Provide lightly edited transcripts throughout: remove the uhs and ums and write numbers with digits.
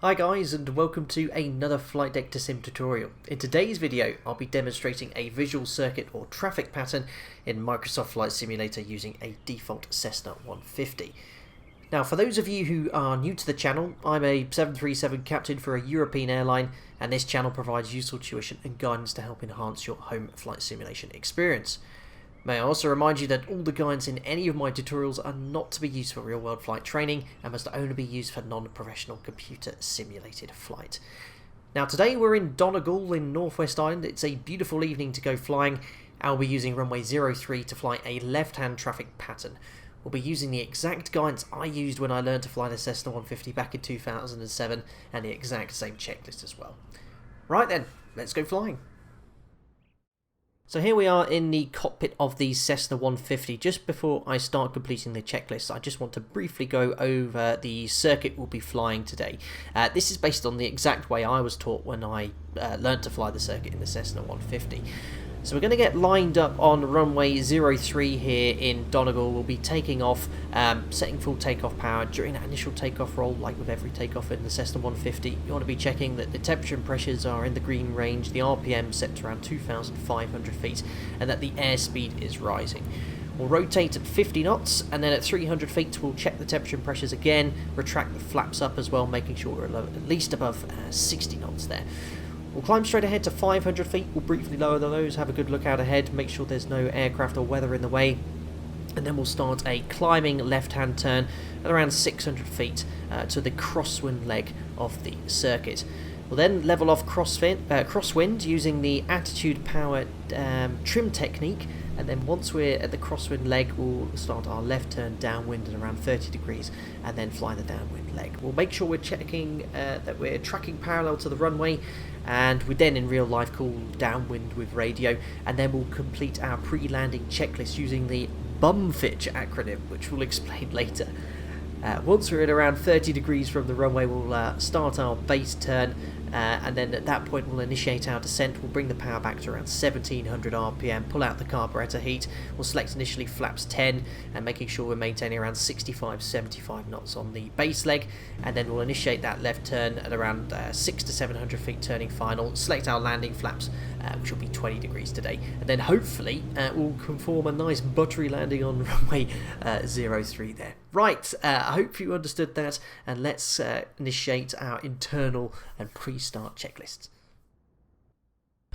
Hi guys, and welcome to another flight deck to sim tutorial. In today's video I'll be demonstrating a visual circuit or traffic pattern in Microsoft Flight Simulator using a default Cessna 150. Now for those of you who are new to the channel, I'm a 737 captain for a European airline, and this channel provides useful tuition and guidance to help enhance your home flight simulation experience. May I also remind you that all the guides in any of my tutorials are not to be used for real-world flight training and must only be used for non-professional computer simulated flight. Now today we're in Donegal in Northwest Ireland. It's a beautiful evening to go flying. I'll be using runway 03 to fly a left-hand traffic pattern. We'll be using the exact guidance I used when I learned to fly the Cessna 150 back in 2007 and the exact same checklist as well. Right then, let's go flying. So here we are in the cockpit of the Cessna 150. Just before I start completing the checklist, I just want to briefly go over the circuit we'll be flying today. This is based on the exact way I was taught when I learned to fly the circuit in the Cessna 150. So we're going to get lined up on runway 03 here in Donegal. We'll be taking off, setting full takeoff power. During that initial takeoff roll, like with every takeoff in the Cessna 150, you want to be checking that the temperature and pressures are in the green range, the RPM set to around 2,500 feet, and that the airspeed is rising. We'll rotate at 50 knots, and then at 300 feet we'll check the temperature and pressures again, retract the flaps up as well, making sure we're at least above 60 knots there. We'll climb straight ahead to 500 feet, we'll briefly lower the nose, have a good look out ahead, make sure there's no aircraft or weather in the way, and then we'll start a climbing left-hand turn at around 600 feet to the crosswind leg of the circuit. We'll then level off crosswind using the attitude power trim technique, and then once we're at the crosswind leg we'll start our left turn downwind at around 30 degrees and then fly the downwind leg. We'll make sure we're checking that we're tracking parallel to the runway, and we then in real life call downwind with radio, and then we'll complete our pre-landing checklist using the BUMFITCH acronym, which we'll explain later. Once we're at around 30 degrees from the runway, we'll start our base turn, and then at that point we'll initiate our descent. We'll bring the power back to around 1700 RPM, pull out the carburetor heat. We'll select initially flaps 10 and making sure we're maintaining around 65-75 knots on the base leg, and then we'll initiate that left turn at around 600 to 700 feet turning final, select our landing flaps, which will be 20 degrees today, and then hopefully we'll conform a nice buttery landing on runway 03 there. Right, I hope you understood that, and let's initiate our internal and pre-start checklists.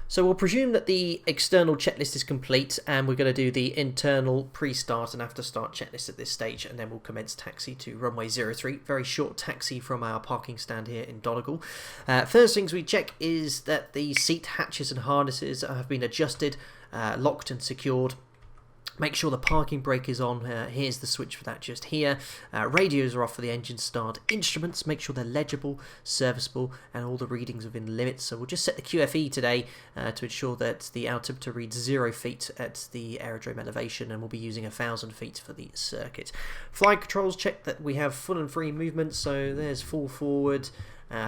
So we'll presume that the external checklist is complete, and we're going to do the internal pre-start and after start checklist at this stage, and then we'll commence taxi to runway 03. Very short taxi from our parking stand here in Donegal. First things we check is that the seat hatches and harnesses have been adjusted, locked and secured. Make sure the parking brake is on. Here's the switch for that just here. Radios are off for the engine start. Instruments, make sure they're legible, serviceable, and all the readings within limits. So we'll just set the QFE today to ensure that the altimeter reads 0 feet at the aerodrome elevation, and we'll be using 1,000 feet for the circuit. Flight controls, check that we have full and free movement. So there's full forward,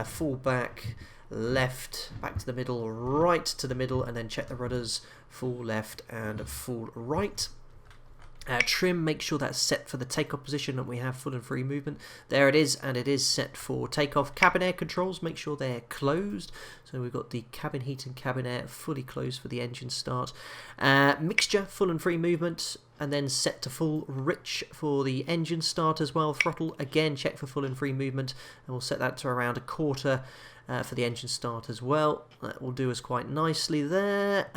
full back, left, back to the middle, right to the middle, and then check the rudders, full left and full right. Trim, make sure that's set for the takeoff position and we have full and free movement. There it is, and it is set for takeoff. Cabin air controls, make sure they're closed. So we've got the cabin heat and cabin air fully closed for the engine start. Mixture, full and free movement, and then set to full rich for the engine start as well. Throttle, again, check for full and free movement, and we'll set that to around 1/4 for the engine start as well. That will do us quite nicely there.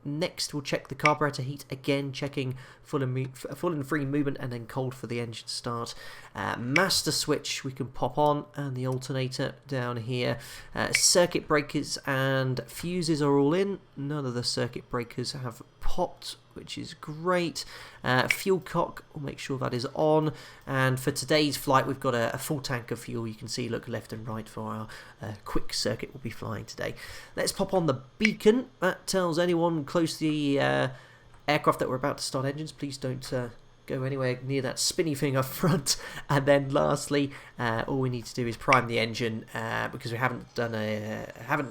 Next we'll check the carburetor heat, again checking full and free movement and then cold for the engine start. Master switch we can pop on, and the alternator down here. Circuit breakers and fuses are all in. None of the circuit breakers have popped, which is great. Fuel cock, we'll make sure that is on, and for today's flight we've got a full tank of fuel. You can see, look left and right for our quick circuit we'll be flying today. Let's pop on the beacon. That tells anyone close to the aircraft that we're about to start engines, please don't go anywhere near that spinny thing up front. And then lastly, all we need to do is prime the engine because we haven't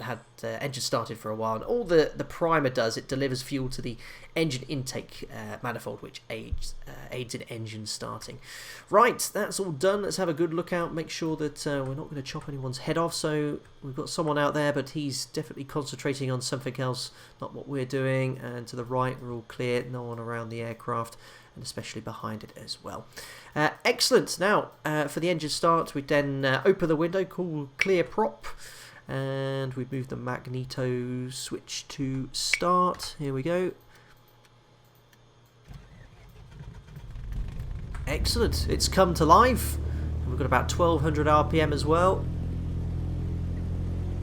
had engine started for a while. And all the primer does, it delivers fuel to the engine intake manifold, which aids in engine starting. Right, that's all done. Let's have a good look out, make sure that we're not going to chop anyone's head off. So we've got someone out there, but he's definitely concentrating on something else, not what we're doing. And to the right, we're all clear, no one around the aircraft, and especially behind it as well. Excellent. Now, for the engine start, we then open the window, call clear prop, and we move the Magneto switch to start. Here we go. Excellent. It's come to life. We've got about 1200 RPM as well.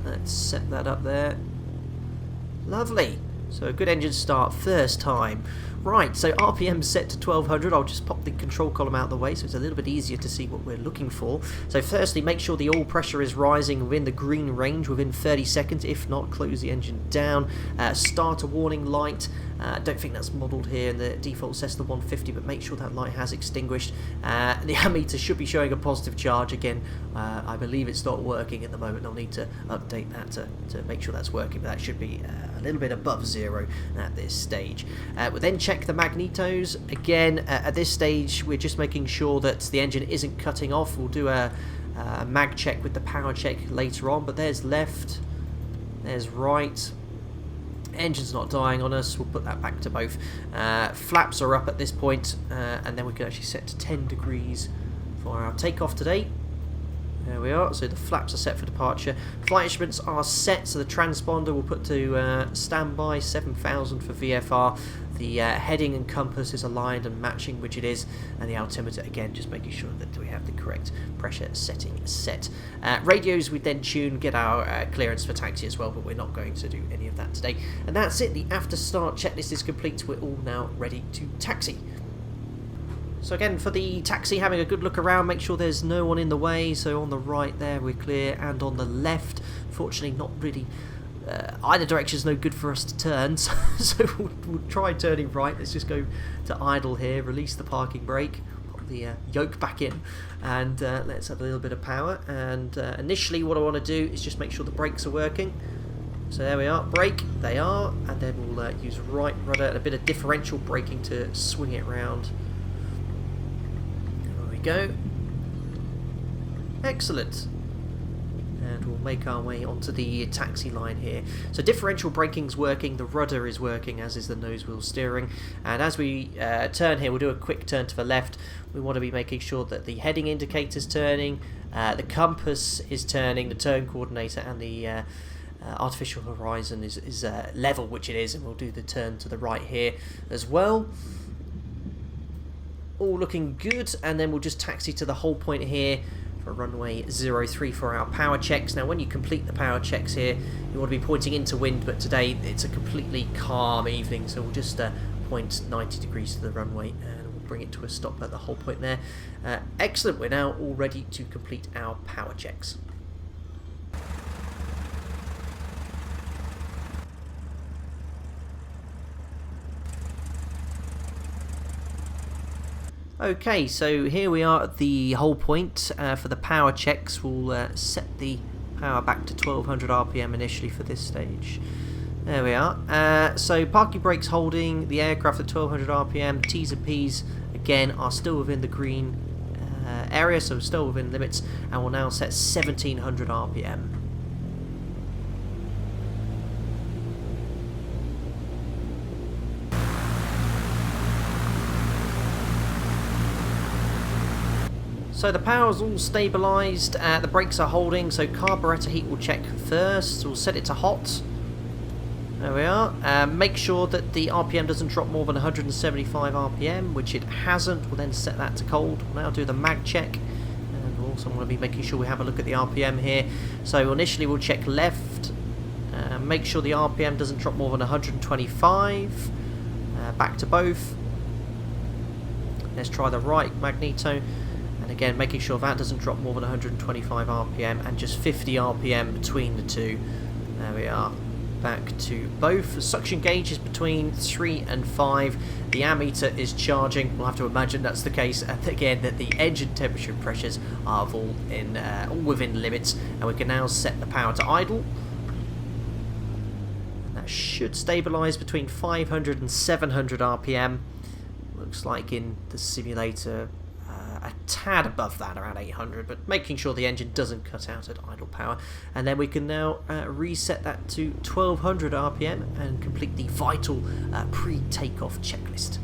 Let's set that up there. Lovely. So a good engine start first time. Right, so RPM set to 1200. I'll just pop the control column out of the way so it's a little bit easier to see what we're looking for. So firstly, make sure the oil pressure is rising within the green range within 30 seconds. If not, close the engine down. Start a warning light. Don't think that's modelled here in the default Cessna 150, but make sure that light has extinguished. The ammeter should be showing a positive charge again. I believe it's not working at the moment. I'll need to update that to make sure that's working, but that should be a little bit above 0 at this stage. We'll then check the Magnetos. Again, at this stage, we're just making sure that the engine isn't cutting off. We'll do a mag check with the power check later on, but there's left, there's right. Engine's not dying on us, we'll put that back to both. Flaps are up at this point, and then we can actually set to 10 degrees for our takeoff today. There we are, so the flaps are set for departure. Flight instruments are set, so the transponder we'll put to standby, 7000 for VFR. The heading and compass is aligned and matching, which it is, and the altimeter, again, just making sure that we have the correct pressure setting set. Radios we then tune, get our clearance for taxi as well, but we're not going to do any of that today. And that's it, the after start checklist is complete. We're all now ready to taxi. So again, for the taxi, having a good look around, make sure there's no one in the way. So on the right there, we're clear, and on the left, fortunately not really, either direction is no good for us to turn, so we'll try turning right. Let's just go to idle here, release the parking brake, put the yoke back in, and let's add a little bit of power. And initially what I want to do is just make sure the brakes are working. So there we are, brake, they are, and then we'll use right rudder and a bit of differential braking to swing it round. Go. Excellent. And we'll make our way onto the taxi line here. So differential braking's working, the rudder is working, as is the nose wheel steering. And as we turn here, we'll do a quick turn to the left. We want to be making sure that the heading indicator's turning, the compass is turning, the turn coordinator and the artificial horizon is level, which it is, and we'll do the turn to the right here as well. All looking good, and then we'll just taxi to the whole point here for runway 03 for our power checks. Now when you complete the power checks here, you want to be pointing into wind, but today it's a completely calm evening, so we'll just point 90 degrees to the runway and we'll bring it to a stop at the whole point there. Excellent, we're now all ready to complete our power checks. Okay, so here we are at the whole point. For the power checks, we'll set the power back to 1200 RPM initially for this stage. There we are. So parking brakes holding, the aircraft at 1200 RPM, T's and P's again are still within the green area, so still within limits, and we'll now set 1700 RPM. So the power's all stabilised, the brakes are holding, so carburetor heat will check first. So we'll set it to hot. There we are. Make sure that the RPM doesn't drop more than 175 RPM, which it hasn't. We'll then set that to cold. We'll now do the mag check. And we'll also want to be making sure we have a look at the RPM here. So initially we'll check left. Make sure the RPM doesn't drop more than 125. Back to both. Let's try the right Magneto. And again, making sure that doesn't drop more than 125 RPM and just 50 RPM between the two. There we are. back to both. Suction gauge is between 3 and 5. The ammeter is charging. We'll have to imagine that's the case. And again, that the engine temperature and pressures are all within limits. And we can now set the power to idle. And that should stabilise between 500 and 700 RPM. Looks like in the simulator a tad above that, around 800, but making sure the engine doesn't cut out at idle power. And then we can now reset that to 1200 RPM and complete the vital pre-takeoff checklist.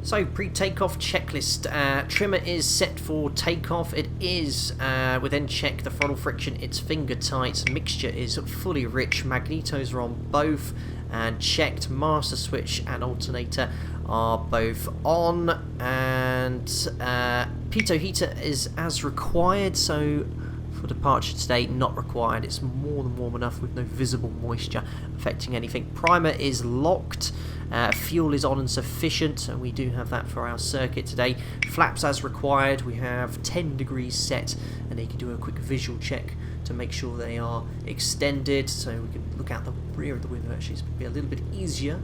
So, pre-takeoff checklist. Trimmer is set for takeoff. It is, we then check the throttle friction, it's finger tight, mixture is fully rich, magnetos are on both, and checked master switch and alternator are both on, and pitot heater is as required, so for departure today not required. It's more than warm enough with no visible moisture affecting anything. Primer is locked, fuel is on and sufficient, and we do have that for our circuit today. Flaps as required, we have 10 degrees set, and you can do a quick visual check to make sure they are extended, so we can look out the rear of the window. Actually, it's going to be a little bit easier.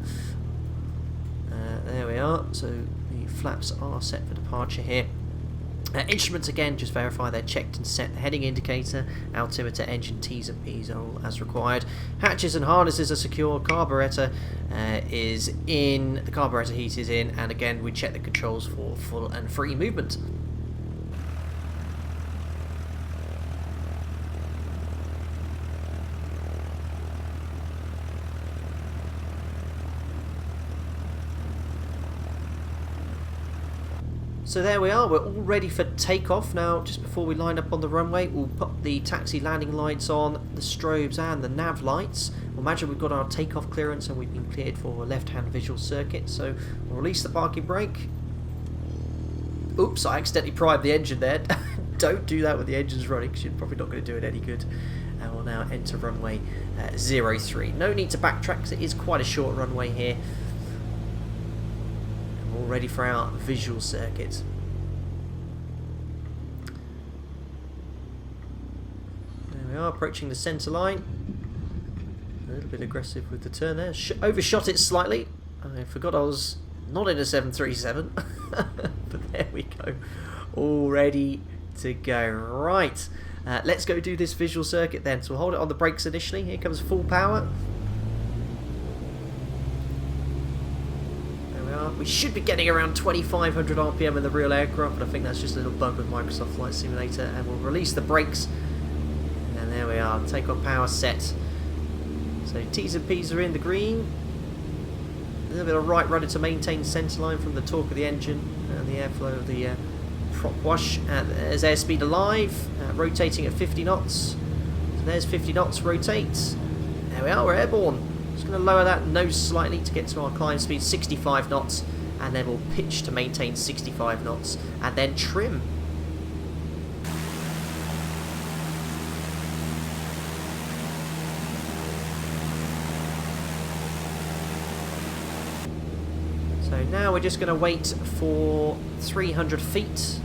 There we are, so the flaps are set for departure here. Instruments, again, just verify they're checked and set. The heading indicator, altimeter, engine T's and P's are all as required. Hatches and harnesses are secure. Carburetor is in. The carburetor heat is in, and again we check the controls for full and free movement. So there we are, we're all ready for takeoff. Now, just before we line up on the runway, we'll put the taxi landing lights on, the strobes and the nav lights. We'll imagine we've got our takeoff clearance and we've been cleared for a left-hand visual circuit. So we'll release the parking brake. Oops, I accidentally primed the engine there. Don't do that when the engine's running, because you're probably not going to do it any good. And we'll now enter runway 03. No need to backtrack, because it is quite a short runway here. All ready for our visual circuit. There we are, approaching the centre line. A little bit aggressive with the turn there. Overshot it slightly. I forgot I was not in a 737. But there we go. All ready to go. Right. Let's go do this visual circuit then. So we'll hold it on the brakes initially. Here comes full power. We should be getting around 2500 RPM in the real aircraft, but I think that's just a little bug with Microsoft Flight Simulator. And we'll release the brakes, and there we are, takeoff power set. So T's and P's are in the green. A little bit of right rudder to maintain centre line from the torque of the engine and the airflow of the prop wash. There's airspeed alive, rotating at 50 knots. So there's 50 knots, rotate. There we are, we're airborne. Just going to lower that nose slightly to get to our climb speed, 65 knots, and then we'll pitch to maintain 65 knots, and then trim. So now we're just going to wait for 300 feet.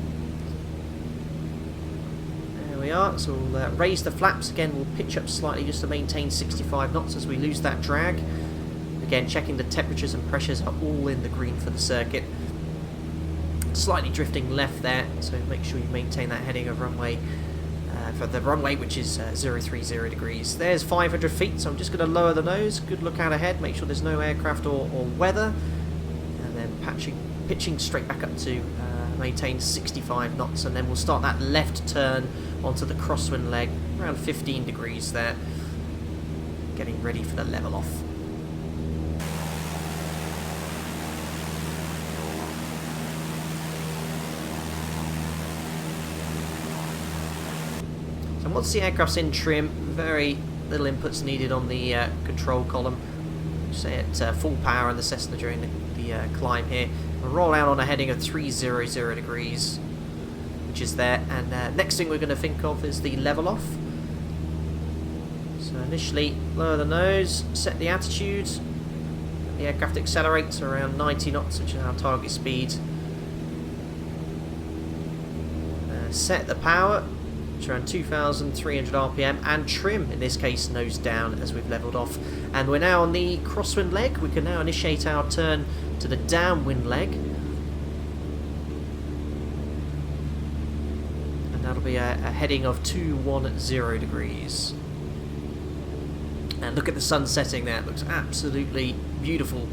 We are, so we'll raise the flaps again. We'll pitch up slightly just to maintain 65 knots as we lose that drag. Again, checking the temperatures and pressures are all in the green for the circuit. Slightly drifting left there, so make sure you maintain that heading of runway for the runway, which is 030 degrees. There's 500 feet, so I'm just going to lower the nose. Good look out ahead, make sure there's no aircraft or weather, and then pitching straight back up to maintain 65 knots, and then we'll start that left turn onto the crosswind leg, around 15 degrees there, getting ready for the level off. So once the aircraft's in trim, very little inputs needed on the control column. Say at full power in the Cessna during the climb here. We'll roll out on a heading of 300 degrees, which is there, and next thing we're going to think of is the level off. So initially lower the nose, set the attitude, the aircraft accelerates around 90 knots, which is our target speed. Set the power, pitch around 2,300 RPM, and trim, in this case, nose down as we've levelled off. And we're now on the crosswind leg. We can now initiate our turn to the downwind leg. And that'll be a heading of 210 degrees. And look at the sun setting there, it looks absolutely beautiful.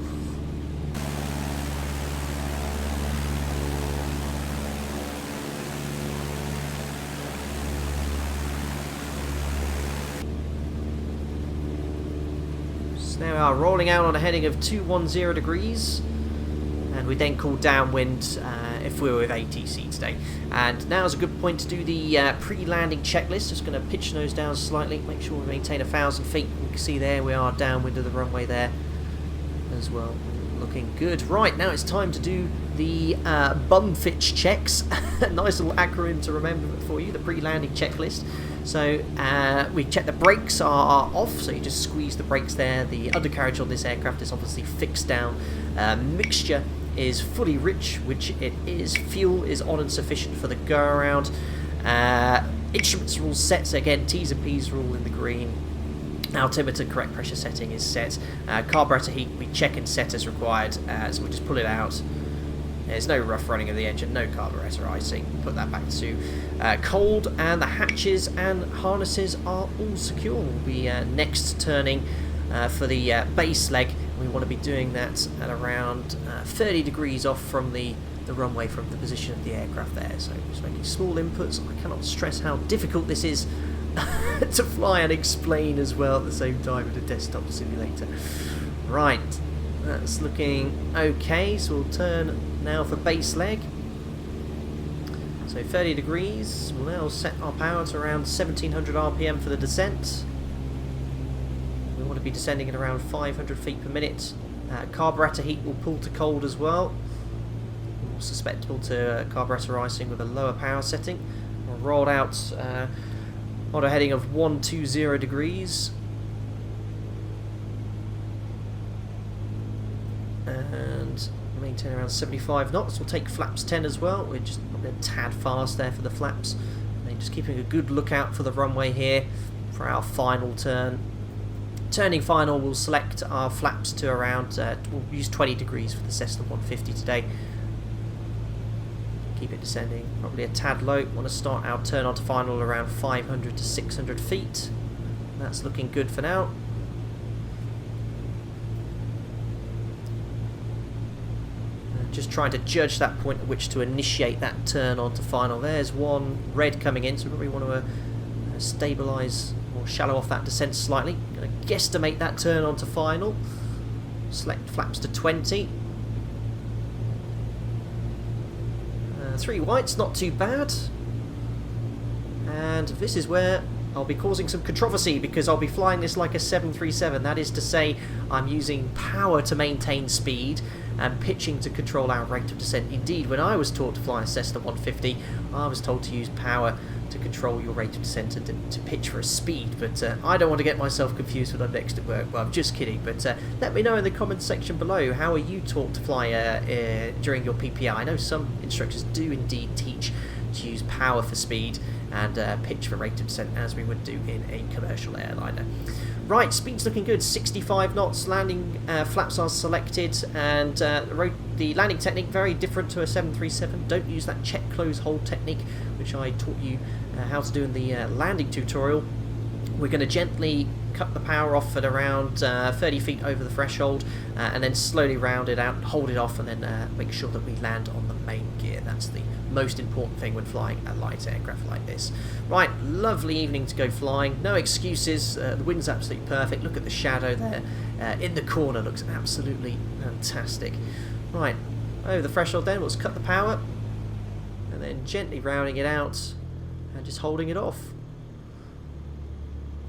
So now we are rolling out on a heading of 210 degrees. And we then call downwind if we were with ATC today. And now is a good point to do the pre-landing checklist. Just going to pitch nose down slightly, make sure we maintain 1,000 feet. You can see there we are downwind of the runway there as well. Looking good. Right, now it's time to do the bum fitch checks. Nice little acronym to remember for you, the pre-landing checklist. So we check the brakes are off, so you just squeeze the brakes there. The undercarriage on this aircraft is obviously fixed down. Mixture is fully rich, which it is. Fuel is on and sufficient for the go around. Instruments are all set, so again T's and P's are all in the green. Altimeter correct pressure setting is set. Carburetor heat we check and set as required, so we just pull it out. There's no rough running of the engine, no carburetor icing. Put that back to cold, and the hatches and harnesses are all secure. We'll be next turning for the base leg. We want to be doing that at around 30 degrees off from the runway, from the position of the aircraft there. So just making small inputs. I cannot stress how difficult this is to fly and explain as well at the same time in a desktop simulator. Right, that's looking okay. So we'll turn now for base leg. So 30 degrees. We'll now set our power to around 1,700 RPM for the descent. We want to be descending at around 500 feet per minute. Carburetor heat will pull to cold as well. Susceptible to carburetor icing with a lower power setting. We're rolled out on a heading of 120 degrees. And maintain around 75 knots. We'll take flaps 10 as well. We're just probably a tad fast there for the flaps. And just keeping a good lookout for the runway here for our final turn. Turning final, we'll select our flaps to around, we'll use 20 degrees for the Cessna 150 today. Keep it descending, probably a tad low. Want to start our turn onto final around 500 to 600 feet. That's looking good for now. Just trying to judge that point at which to initiate that turn onto final. There's one red coming in, so we probably want to stabilise or shallow off that descent slightly. Going to guesstimate that turn onto final. Select flaps to 20. 3 whites, not too bad. And this is where I'll be causing some controversy, because I'll be flying this like a 737. That is to say, I'm using power to maintain speed and pitching to control our rate of descent. Indeed, when I was taught to fly a Cessna 150, I was told to use power to control your rate of descent and to pitch for a speed. But I don't want to get myself confused when I'm next at work. Well, I'm just kidding. But let me know in the comments section below, how are you taught to fly during your PPI? I know some instructors do indeed teach to use power for speed and pitch for rate of descent, as we would do in a commercial airliner. Right, speed's looking good, 65 knots, landing flaps are selected, and the landing technique very different to a 737. Don't use that check, close, hold technique, which I taught you how to do in the landing tutorial. We're going to gently cut the power off at around 30 feet over the threshold, and then slowly round it out, hold it off, and then make sure that we land on the main gear. That's the most important thing when flying a light aircraft like this. Right, lovely evening to go flying. No excuses. The wind's absolutely perfect. Look at the shadow there in the corner. Looks absolutely fantastic. Right, over the threshold then, let's cut the power, and then gently rounding it out and just holding it off.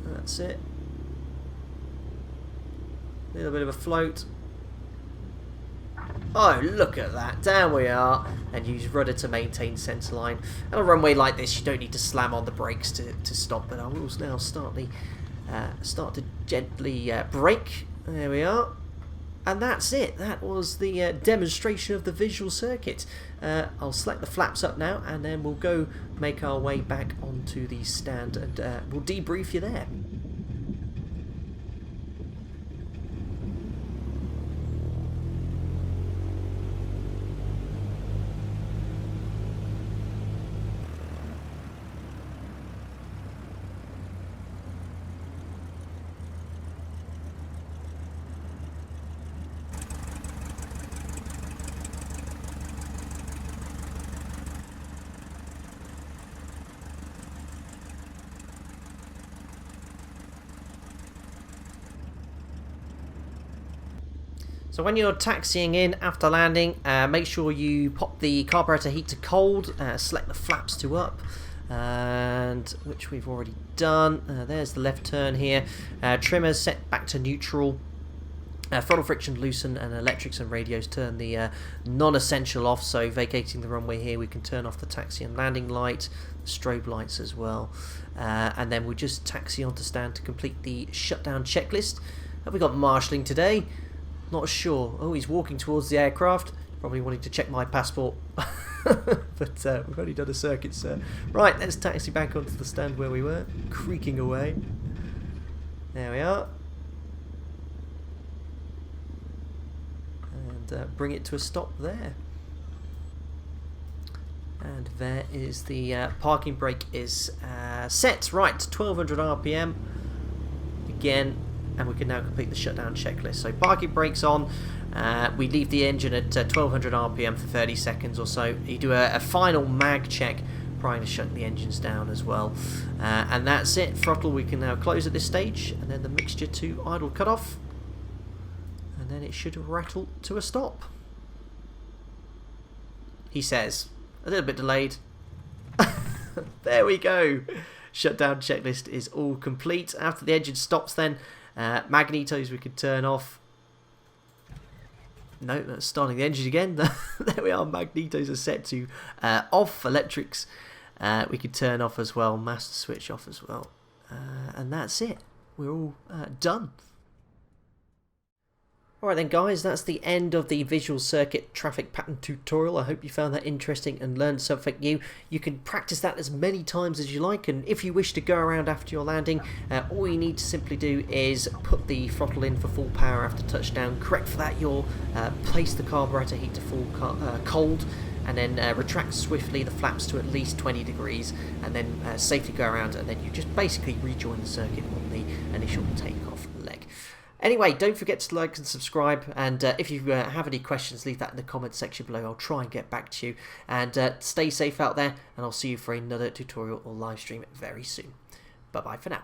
That's it. A little bit of a float. Oh, look at that. Down we are. And use rudder to maintain centre line. On a runway like this, you don't need to slam on the brakes to stop. But I will now start to gently brake. There we are. And that's it. That was the demonstration of the visual circuit. I'll select the flaps up now, and then we'll go make our way back onto the stand, and we'll debrief you there. So when you're taxiing in after landing, make sure you pop the carburetor heat to cold, select the flaps to up, and which we've already done. There's the left turn here. Trimmers set back to neutral. Throttle friction loosen, and electrics and radios turn the non-essential off. So vacating the runway here, we can turn off the taxi and landing light, the strobe lights as well, and then we'll just taxi onto stand to complete the shutdown checklist. Have we got marshalling today? Not sure. Oh, he's walking towards the aircraft. Probably wanting to check my passport. But we've only done a circuit, sir. Right, let's taxi back onto the stand where we were, creaking away. There we are. And bring it to a stop there. And there is the parking brake is set. Right, 1200 RPM. Again. And we can now complete the shutdown checklist. So parking brakes on, we leave the engine at 1200 RPM for 30 seconds or so. You do a final mag check prior to shutting the engines down as well. And that's it. Throttle we can now close at this stage, and then the mixture to idle cut off. And then it should rattle to a stop. He says. A little bit delayed. There we go. Shutdown checklist is all complete. After the engine stops then, Magnetos we could turn off. No, that's starting the engine again. There we are. Magnetos are set to off. Electrics we could turn off as well. Master switch off as well. And that's it. We're all done. Alright then guys, that's the end of the visual circuit traffic pattern tutorial. I hope you found that interesting and learned something new. You can practice that as many times as you like, and if you wish to go around after your landing, all you need to simply do is put the throttle in for full power after touchdown. Correct for that, you'll place the carburetor heat to full cold, and then retract swiftly the flaps to at least 20 degrees, and then safely go around, and then you just basically rejoin the circuit on the initial takeoff leg. Anyway, don't forget to like and subscribe, and if you have any questions, leave that in the comments section below. I'll try and get back to you, and stay safe out there, and I'll see you for another tutorial or live stream very soon. Bye bye for now.